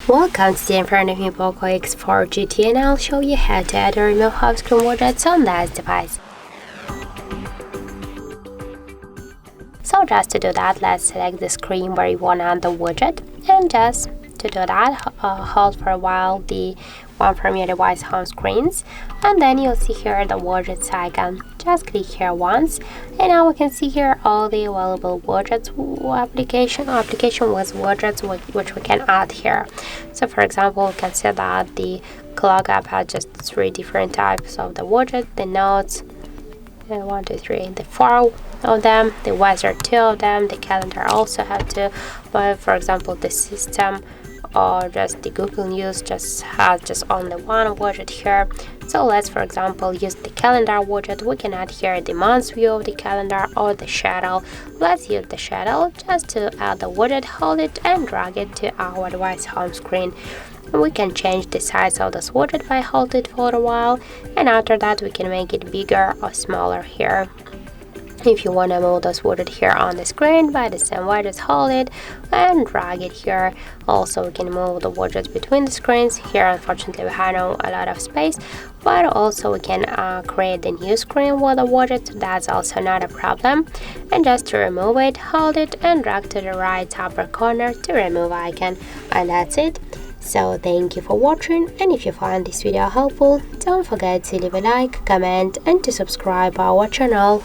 Welcome to the in front of me Poco X4 GT, and I'll show you how to add or remove home screen widgets on this device. So just to do that, let's select the screen where you want to add the widget, and just to do that, hold for a while the one from your device home screens, and then you'll see here the widgets icon. Just click here once, and now we can see here all the available widgets application with widgets which we can add here. So for example, we can see that the clock app has just 3 different types of the widget, the notes, 1, 2, 3, the 4 of them, the weather 2 of them, the calendar also have 2, but for example the system or just the Google News has only one widget here. So let's for example use the calendar widget. We can add here the month view of the calendar or the schedule. Let's use the schedule. Just to add the widget, hold it and drag it to our device home screen. We can change the size of this widget by holding it for a while, and after that we can make it bigger or smaller here. If you want to move this widget here on the screen, by the same way, just hold it and drag it here. Also, we can move the widgets between the screens. Here, unfortunately, we have a lot of space, but also we can create a new screen with a widget. That's also not a problem. And just to remove it, hold it and drag to the right upper corner to remove icon. And that's it. So thank you for watching, and if you found this video helpful, don't forget to leave a like, comment and to subscribe our channel.